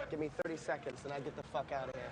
Give me 30 seconds and I get the fuck out of here.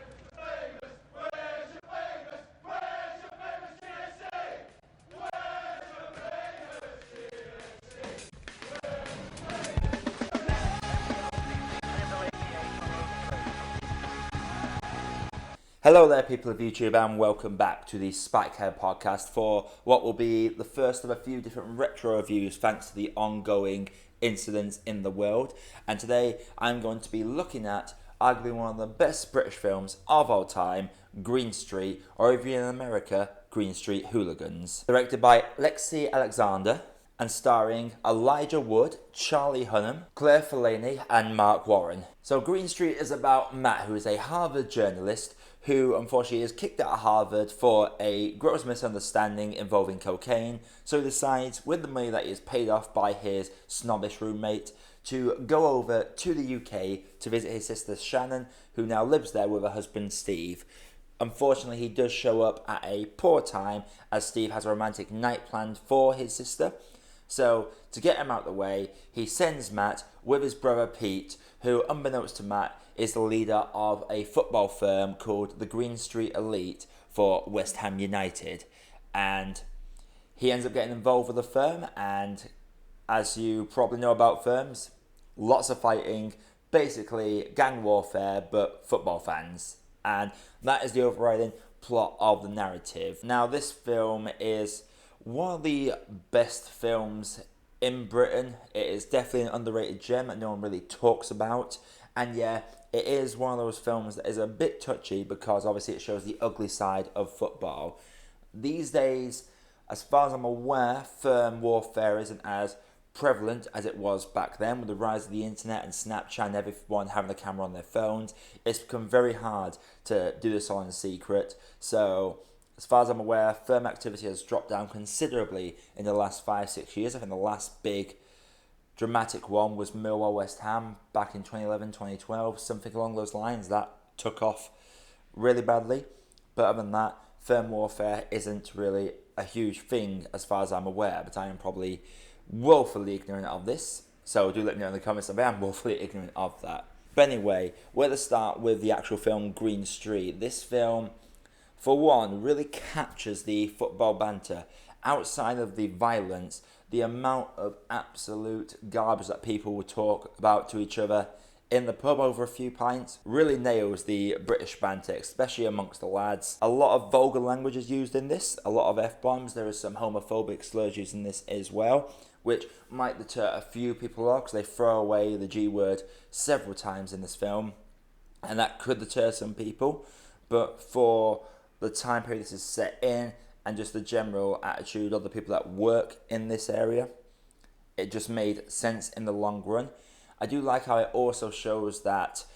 Hello there, people of YouTube, and welcome back to the Spikehead podcast for what will be the first of a few different retro reviews thanks to the ongoing incidents in the world. And today I'm going to be looking at arguably one of the best British films of all time, Green Street, or if you're in America, Green Street Hooligans. Directed by Lexi Alexander and starring Elijah Wood, Charlie Hunnam, Clair Forlani and Marc Warren. So Green Street is about Matt, who is a Harvard journalist who unfortunately is kicked out of Harvard for a gross misunderstanding involving cocaine. So he decides, with the money that he is paid off by his snobbish roommate, to go over to the UK to visit his sister Shannon, who now lives there with her husband Steve. Unfortunately, he does show up at a poor time as Steve has a romantic night planned for his sister. So, to get him out of the way, he sends Matt with his brother Pete, who, unbeknownst to Matt, is the leader of a football firm called the Green Street Elite for West Ham United. And he ends up getting involved with the firm, and as you probably know about firms, lots of fighting, basically gang warfare, but football fans. And that is the overriding plot of the narrative. Now, this film is one of the best films in Britain. It is definitely an underrated gem that no one really talks about. And yeah, it is one of those films that is a bit touchy because obviously it shows the ugly side of football. These days, as far as I'm aware, firm warfare isn't as prevalent as it was back then. With the rise of the internet and Snapchat and everyone having a camera on their phones, it's become very hard to do this all in secret. So as far as I'm aware, firm activity has dropped down considerably in the last 5-6 years. I think the last big dramatic one was Millwall West Ham back in 2011-2012, something along those lines. That took off really badly. But other than that, firm warfare isn't really a huge thing as far as I'm aware, but I am probably woefully ignorant of this. So do let me know in the comments if I am woefully ignorant of that. But anyway, we're going to start with the actual film Green Street. This film, for one, really captures the football banter. Outside of the violence, the amount of absolute garbage that people would talk about to each other in the pub over a few pints really nails the British banter, especially amongst the lads. A lot of vulgar language is used in this, a lot of F-bombs. There is some homophobic slurs used in this as well, which might deter a few people off because they throw away the G word several times in this film, and that could deter some people. But for the time period this is set in and just the general attitude of the people that work in this area, it just made sense in the long run. I do like how it also shows that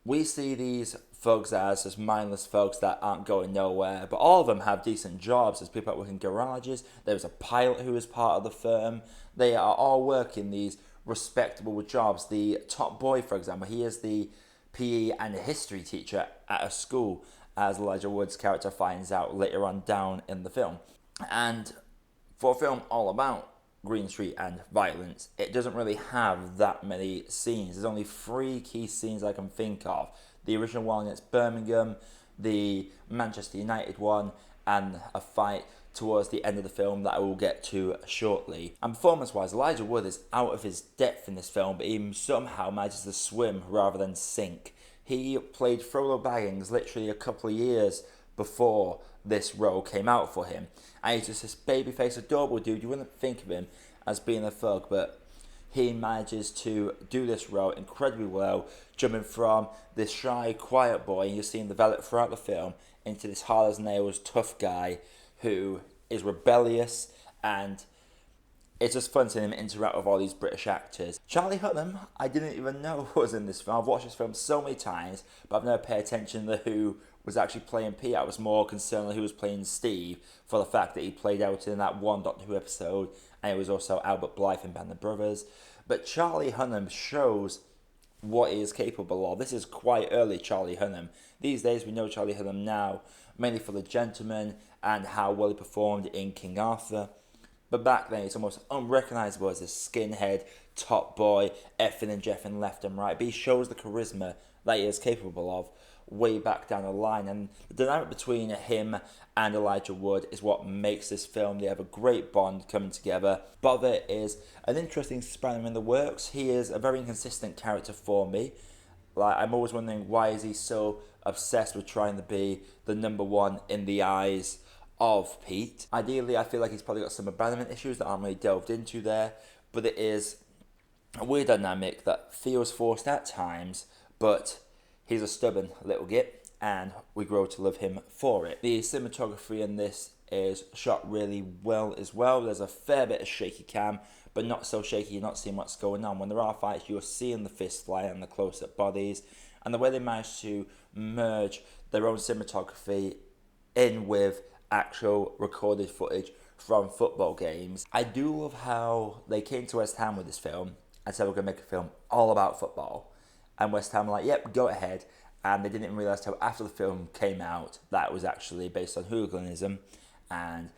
we see these thugs as just mindless folks that aren't going nowhere, but all of them have decent jobs. There's people that work in garages, there's a pilot who is part of the firm. They are all working these respectable jobs. The top boy, for example, he is the PE and history teacher at a school, as Elijah Wood's character finds out later on down in the film. And for a film all about Green Street and violence, it doesn't really have that many scenes. There's only 3 key scenes I can think of. The original one against Birmingham, the Manchester United one, and a fight towards the end of the film that I will get to shortly. And performance-wise, Elijah Wood is out of his depth in this film, but he somehow manages to swim rather than sink. He played Frollo Baggins literally a couple of years before this role came out for him. And he's just this babyface, adorable dude. You wouldn't think of him as being a thug, but he manages to do this role incredibly well, jumping from this shy, quiet boy, and you see him develop throughout the film, into this hard-as-nails, tough guy who is rebellious, and it's just fun seeing him interact with all these British actors. Charlie Hunnam, I didn't even know was in this film. I've watched this film so many times, but I've never paid attention to who was actually playing Pete. I was more concerned with who was playing Steve, for the fact that he played out in that one Doctor Who episode, and it was also Albert Blythe in Band of Brothers. But Charlie Hunnam shows what he is capable of. This is quite early Charlie Hunnam. These days we know Charlie Hunnam now, mainly for The Gentleman and how well he performed in King Arthur. But back then, it's almost unrecognisable as a skinhead, top boy, effing and jeffing left and right. But he shows the charisma that he is capable of way back down the line. And the dynamic between him and Elijah Wood is what makes this film. They have a great bond coming together. Bother is an interesting Spider-Man in the works. He is a very inconsistent character for me. Like, I'm always wondering, why is he so obsessed with trying to be the number one in the eyes of Pete? Ideally, I feel like he's probably got some abandonment issues that aren't really delved into there, but it is a weird dynamic that feels forced at times, but he's a stubborn little git, and we grow to love him for it. The cinematography in this is shot really well as well. There's a fair bit of shaky cam, but not so shaky you're not seeing what's going on. When there are fights, you're seeing the fist fly and the close-up bodies, and the way they manage to merge their own cinematography in with actual recorded footage from football games. I do love how they came to West Ham with this film and said we're going to make a film all about football. And West Ham were like, yep, go ahead. And they didn't realise till after the film came out that it was actually based on hooliganism. And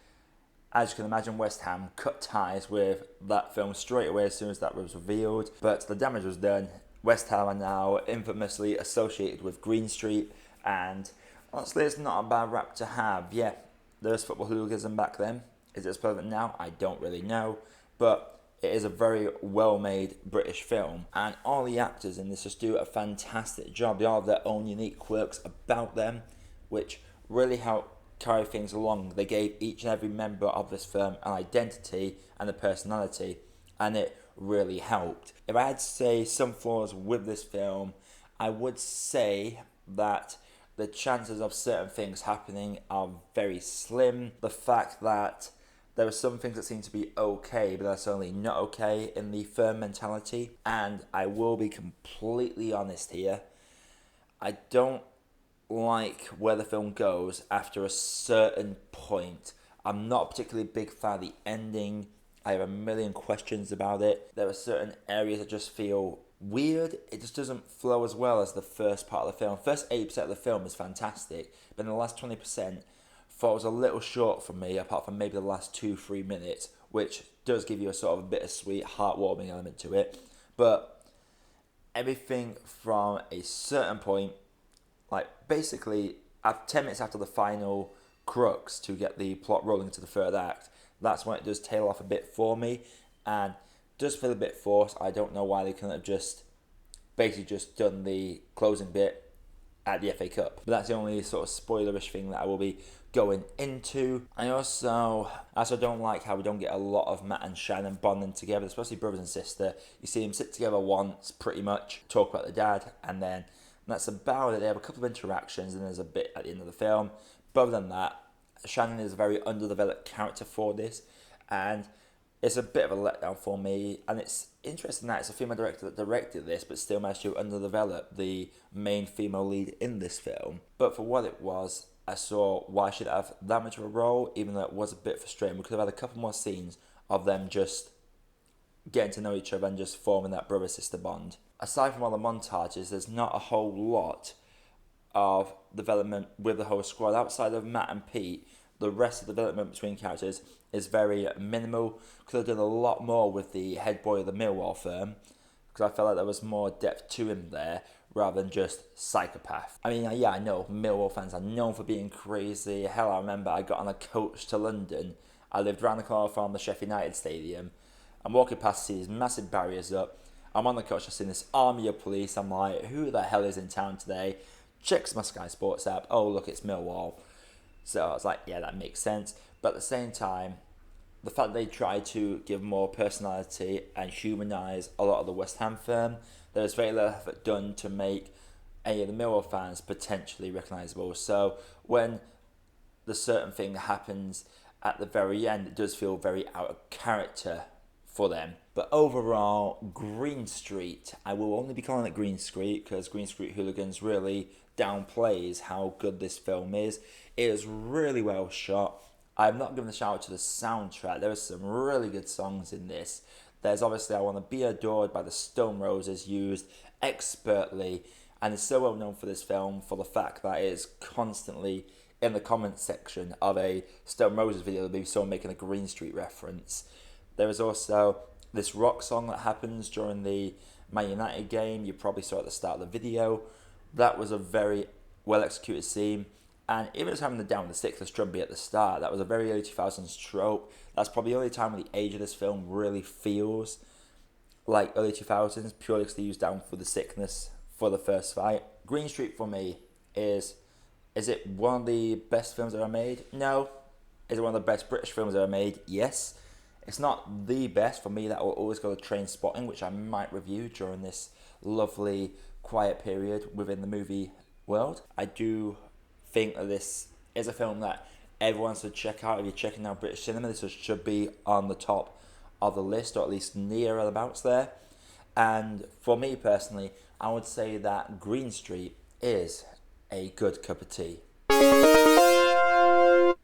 as you can imagine, West Ham cut ties with that film straight away as soon as that was revealed. But the damage was done. West Ham are now infamously associated with Green Street. And honestly, it's not a bad rap to have. Yeah, there was football hooliganism back then. Is it as prevalent now? I don't really know. But it is a very well-made British film, and all the actors in this just do a fantastic job. They all have their own unique quirks about them, which really help carry things along. They gave each and every member of this film an identity and a personality, and it really helped. If I had to say some flaws with this film, I would say that the chances of certain things happening are very slim. The fact that there are some things that seem to be okay, but they're certainly not okay in the firm mentality. And I will be completely honest here. I don't like where the film goes after a certain point. I'm not a particularly big fan of the ending. I have a million questions about it. There are certain areas that just feel weird. It just doesn't flow as well as the first part of the film. First 80% of the film is fantastic, but in the last 20%, thought it was a little short for me, apart from maybe the last 2-3 minutes, which does give you a sort of a bittersweet, heartwarming element to it. But everything from a certain point, like basically 10 minutes after the final crux to get the plot rolling into the third act, that's when it does tail off a bit for me, and does feel a bit forced. I don't know why they couldn't have just done the closing bit at the FA Cup. But that's the only sort of spoilerish thing that I will be going into. I also don't like how we don't get a lot of Matt and Shannon bonding together, especially brothers and sister. You see them sit together once, pretty much, talk about the dad, and then that's about it. They have a couple of interactions, and there's a bit at the end of the film. But other than that, Shannon is a very underdeveloped character for this, and it's a bit of a letdown for me. And it's interesting that it's a female director that directed this, but still managed to underdevelop the main female lead in this film. But for what it was, I saw why should it have that much of a role, even though it was a bit frustrating. We could have had a couple more scenes of them just getting to know each other and just forming that brother-sister bond. Aside from all the montages, there's not a whole lot of development with the whole squad. Outside of Matt and Pete, the rest of the development between characters is very minimal. Could have done a lot more with the head boy of the Millwall firm, because I felt like there was more depth to him there, rather than just psychopath. I mean, yeah, I know Millwall fans are known for being crazy. Hell, I remember I got on a coach to London. I lived round the corner from the Sheffield United Stadium. I'm walking past these massive barriers up. I'm on the coach, I've seen this army of police. I'm like, who the hell is in town today? Checks my Sky Sports app. Oh, look, it's Millwall. So I was like, yeah, that makes sense. But at the same time, the fact they tried to give more personality and humanise a lot of the West Ham firm, there was very little effort done to make any of the Millwall fans potentially recognisable. So when the certain thing happens at the very end, it does feel very out of character for them. But overall, Green Street, I will only be calling it Green Street because Green Street Hooligans really downplays how good this film is. It is really well shot. I'm not giving a shout out to the soundtrack. There are some really good songs in this. There's obviously I Want to Be Adored by the Stone Roses, used expertly, and it's so well known for this film for the fact that it is constantly in the comments section of a Stone Roses video, there'll be someone making a Green Street reference. There is also this rock song that happens during the Man United game. You probably saw at the start of the video. That was a very well executed scene. And even just having the down with the sticks drum beat at the start, that was a very early 2000s trope. That's probably the only time when the age of this film really feels like early 2000s, purely because they used Down for the Sickness for the first fight. Green Street for me is it one of the best films ever made? No. Is it one of the best British films ever made? Yes. It's not the best. For me, that will always go to Trainspotting, which I might review during this lovely quiet period within the movie world. I do think that this is a film that everyone should check out. If you're checking out British cinema, this should be on the top of the list, or at least near abouts there. And for me personally, I would say that Green Street is a good cup of tea.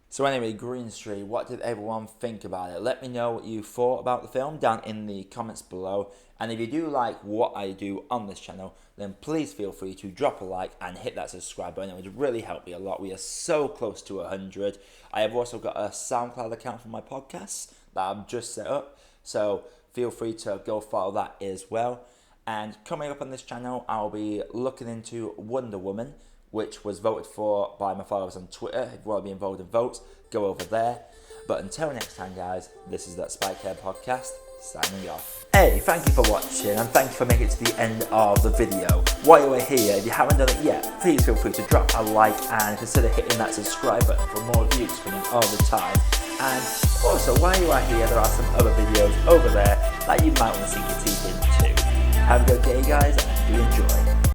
So anyway, Green Street, what did everyone think about it? Let me know what you thought about the film down in the comments below. And if you do like what I do on this channel, then please feel free to drop a like and hit that subscribe button. It would really help me a lot. We are so close to 100. I have also got a SoundCloud account for my podcasts that I've just set up. So feel free to go follow that as well. And coming up on this channel, I'll be looking into Wonder Woman, which was voted for by my followers on Twitter. If you want to be involved in votes, go over there. But until next time, guys, this is That Spike Hair Podcast, signing off. Hey, thank you for watching, and thank you for making it to the end of the video. While you are here, if you haven't done it yet, please feel free to drop a like and consider hitting that subscribe button for more reviews coming all the time. And also, while you are here, there are some other videos over there that you might want to sink your teeth into. Have a good day, guys, and do enjoy.